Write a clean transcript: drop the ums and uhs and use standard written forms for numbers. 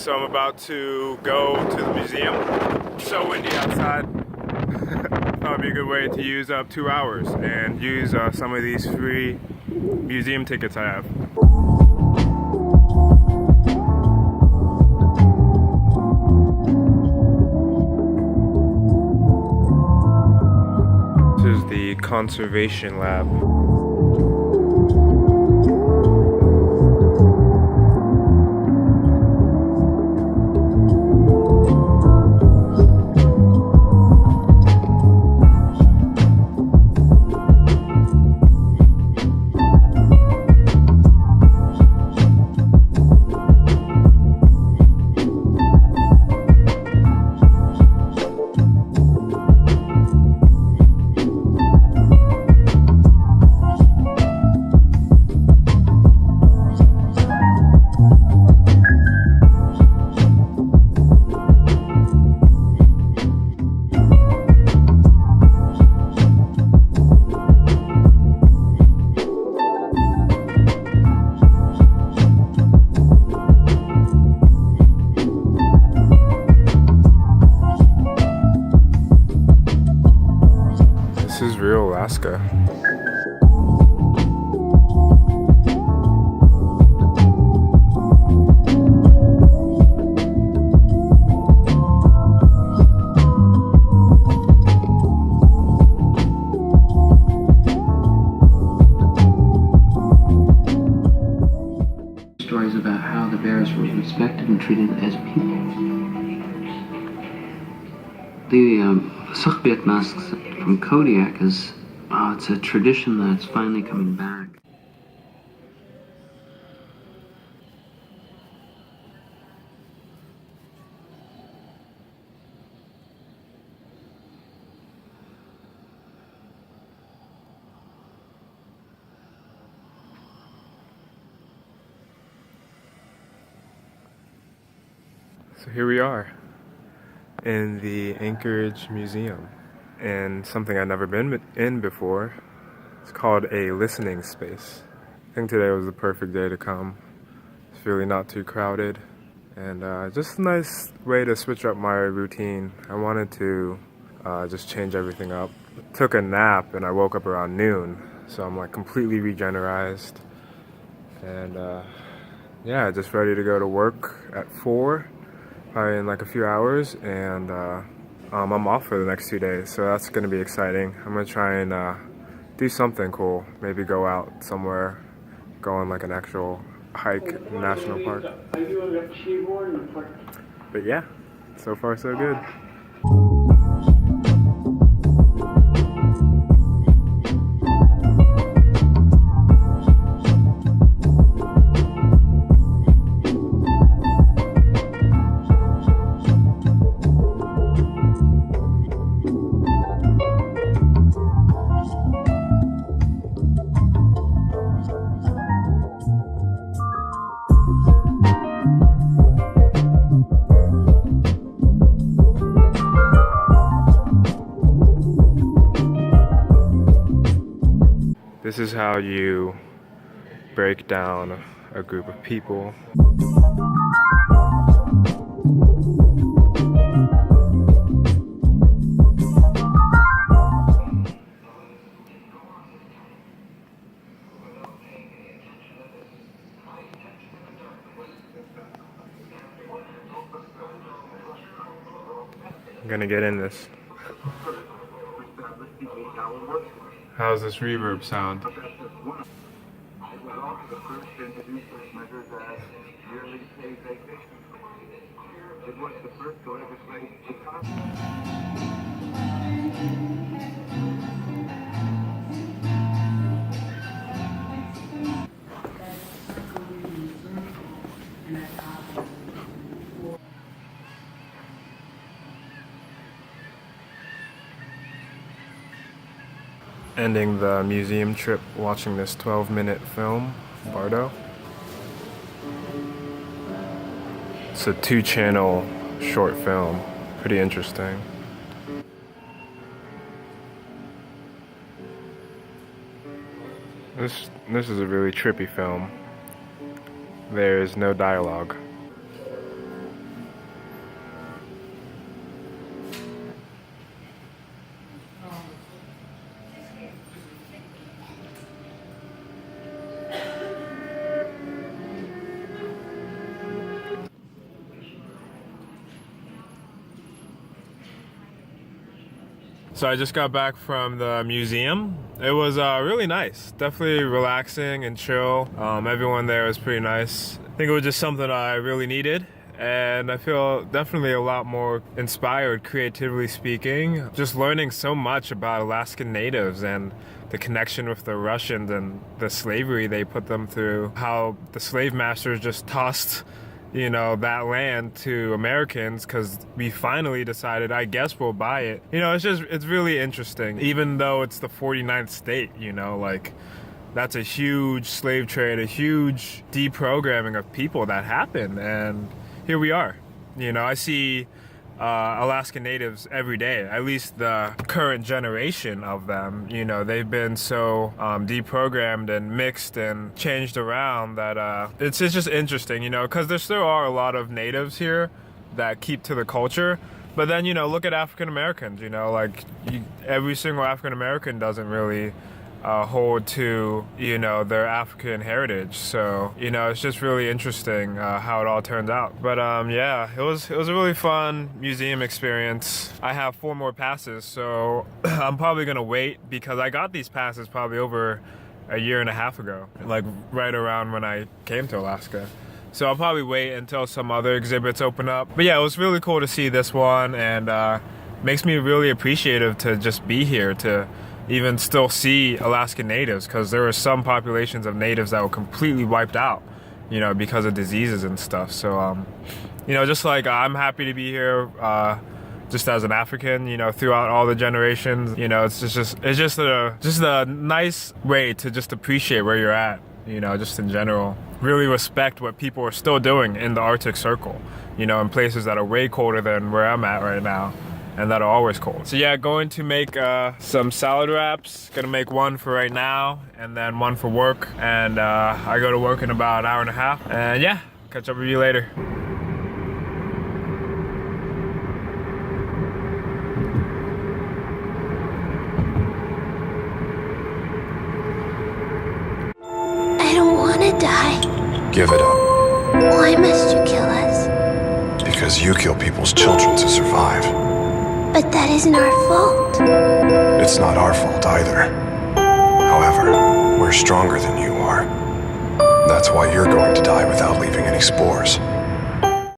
So I'm about to go to the museum. It's so windy outside. Probably a good way to use up 2 hours and use some of these free museum tickets I have. This is the conservation lab. This is real Alaska. Stories about how the bears were respected and treated as people. The Sukhbet masks from Kodiak is, it's a tradition that's finally coming back. So here we are in the Anchorage Museum, and something I've never been in before. It's called a listening space. I think today was the perfect day to come. It's really not too crowded, and just a nice way to switch up my routine. I wanted to just change everything up. Took a nap and I woke up around noon, so I'm like completely regenerized, and yeah, just ready to go to work at 4. Probably in like a few hours, and I'm off for the next 2 days, so that's gonna be exciting. I'm gonna try and do something cool, maybe go out somewhere, go on like an actual hike in the national park. But yeah, so far so good. This is how you break down a group of people. I'm gonna get in this. How's this reverb sound? Ending the museum trip watching this 12-minute film, Bardo. It's a 2-channel short film, pretty interesting. This is a really trippy film. There's no dialogue. So I just got back from the museum. It was really nice. Definitely relaxing and chill. Everyone there was pretty nice. I think it was just something I really needed. And I feel definitely a lot more inspired, creatively speaking. Just learning so much about Alaskan Natives and the connection with the Russians and the slavery they put them through. How the slave masters just tossed that land to Americans because we finally decided, I guess we'll buy it. It's really interesting. Even though it's the 49th state, like that's a huge slave trade, a huge deprogramming of people that happened. And here we are. I see Alaskan Natives every day, at least the current generation of them. They've been so deprogrammed and mixed and changed around that it's just interesting, because there still are a lot of natives here that keep to the culture. But then, look at African Americans, every single African American doesn't really hold to their African heritage. So it's just really interesting how it all turns out. But yeah, it was a really fun museum experience. I have 4 more passes, so I'm probably gonna wait because I got these passes probably over a year and a half ago, like right around when I came to Alaska. So I'll probably wait until some other exhibits open up. But yeah, it was really cool to see this one, and makes me really appreciative to just be here, to even still see Alaskan Natives, because there were some populations of natives that were completely wiped out, because of diseases and stuff. So, just like I'm happy to be here, just as an African, throughout all the generations. It's just a nice way to just appreciate where you're at, just in general. Really respect what people are still doing in the Arctic Circle, in places that are way colder than where I'm at right now, and that are always cold. So yeah, going to make some salad wraps. Gonna make one for right now, and then one for work. And I go to work in about an hour and a half. And yeah, catch up with you later. I don't want to die. Give it up. Why must you kill us? Because you kill people's children to survive. But that isn't our fault. It's not our fault either. However, we're stronger than you are. That's why you're going to die without leaving any spores.